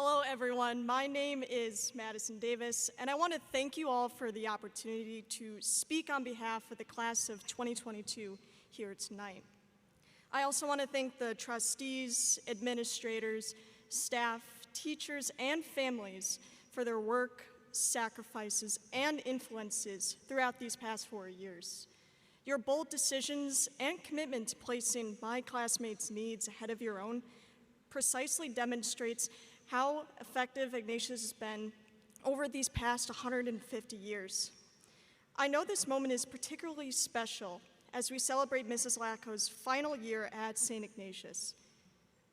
Hello, everyone. My name is Madison Davis, and I want to thank you all for the opportunity to speak on behalf of the class of 2022 here tonight. I also want to thank the trustees, administrators, staff, teachers, and families for their work, sacrifices, and influences throughout these past 4 years. Your bold decisions and commitment to placing my classmates' needs ahead of your own precisely demonstrates how effective Ignatius has been over these past 150 years. I know this moment is particularly special as we celebrate Mrs. Lacko's final year at St. Ignatius.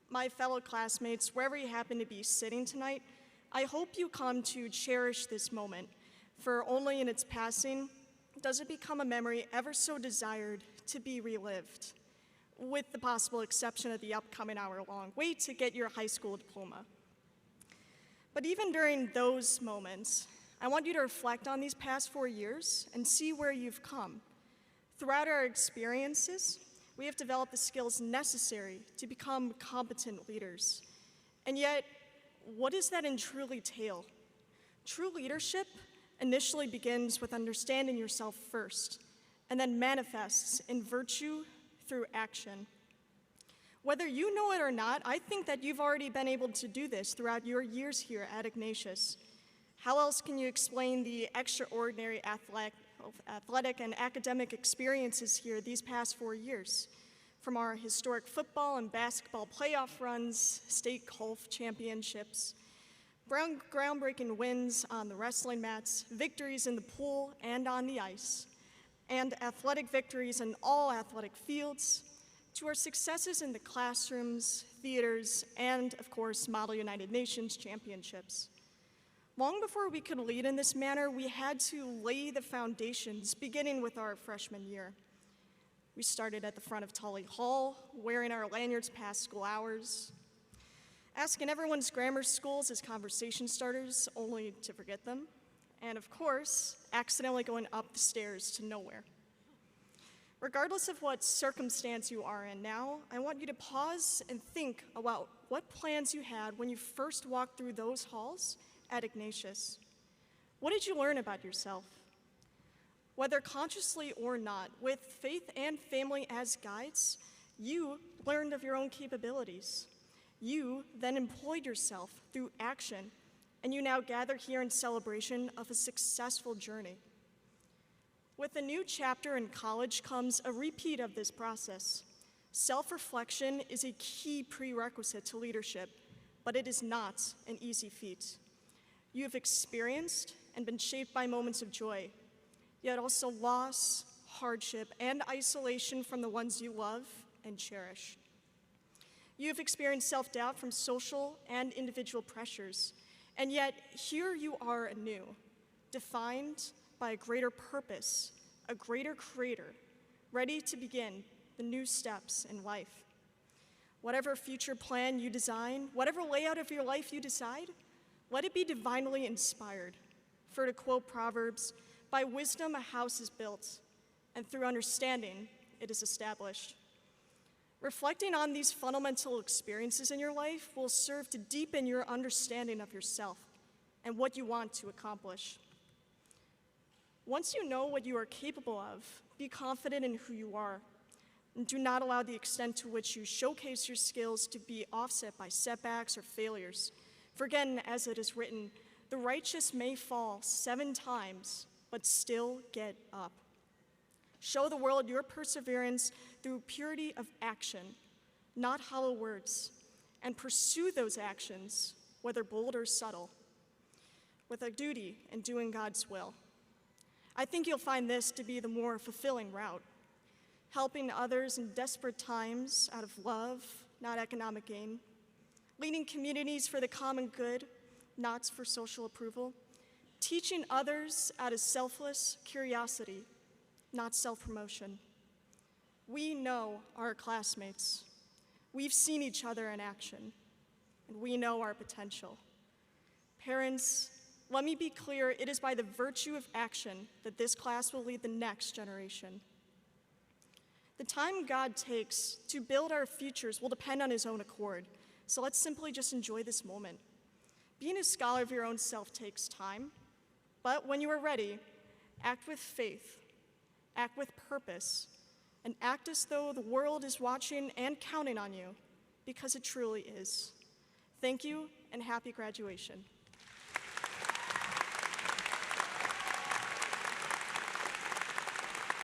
My fellow classmates, wherever you happen to be sitting tonight, I hope you come to cherish this moment, for only in its passing does it become a memory ever so desired to be relived, with the possible exception of the upcoming hour-long wait to get your high school diploma. But even during those moments, I want you to reflect on these past 4 years and see where you've come. Throughout our experiences, we have developed the skills necessary to become competent leaders. And yet, what does that truly entail? True leadership initially begins with understanding yourself first, and then manifests in virtue through action. Whether you know it or not, I think that you've already been able to do this throughout your years here at Ignatius. How else can you explain the extraordinary athletic and academic experiences here these past 4 years? From our historic football and basketball playoff runs, state golf championships, groundbreaking wins on the wrestling mats, victories in the pool and on the ice, and athletic victories in all athletic fields, to our successes in the classrooms, theaters, and, of course, Model United Nations championships. Long before we could lead in this manner, we had to lay the foundations, beginning with our freshman year. We started at the front of Tully Hall, wearing our lanyards past school hours, asking everyone's grammar schools as conversation starters, only to forget them, and of course, accidentally going up the stairs to nowhere. Regardless of what circumstance you are in now, I want you to pause and think about what plans you had when you first walked through those halls at Ignatius. What did you learn about yourself? Whether consciously or not, with faith and family as guides, you learned of your own capabilities. You then employed yourself through action, and you now gather here in celebration of a successful journey. With a new chapter in college comes a repeat of this process. Self-reflection is a key prerequisite to leadership, but it is not an easy feat. You have experienced and been shaped by moments of joy, yet also loss, hardship, and isolation from the ones you love and cherish. You have experienced self-doubt from social and individual pressures, and yet here you are anew, defined by a greater purpose, a greater creator, ready to begin the new steps in life. Whatever future plan you design, whatever layout of your life you decide, let it be divinely inspired. For to quote Proverbs, by wisdom a house is built, and through understanding it is established. Reflecting on these fundamental experiences in your life will serve to deepen your understanding of yourself and what you want to accomplish. Once you know what you are capable of, be confident in who you are, and do not allow the extent to which you showcase your skills to be offset by setbacks or failures. For again, as it is written, the righteous may fall 7 times, but still get up. Show the world your perseverance through purity of action, not hollow words, and pursue those actions, whether bold or subtle, with a duty in doing God's will. I think you'll find this to be the more fulfilling route, helping others in desperate times out of love, not economic gain, leading communities for the common good, not for social approval, teaching others out of selfless curiosity, not self-promotion. We know our classmates. We've seen each other in action, and we know our potential. Parents, let me be clear, it is by the virtue of action that this class will lead the next generation. The time God takes to build our futures will depend on his own accord, so let's simply just enjoy this moment. Being a scholar of your own self takes time, but when you are ready, act with faith, act with purpose, and act as though the world is watching and counting on you, because it truly is. Thank you, and happy graduation.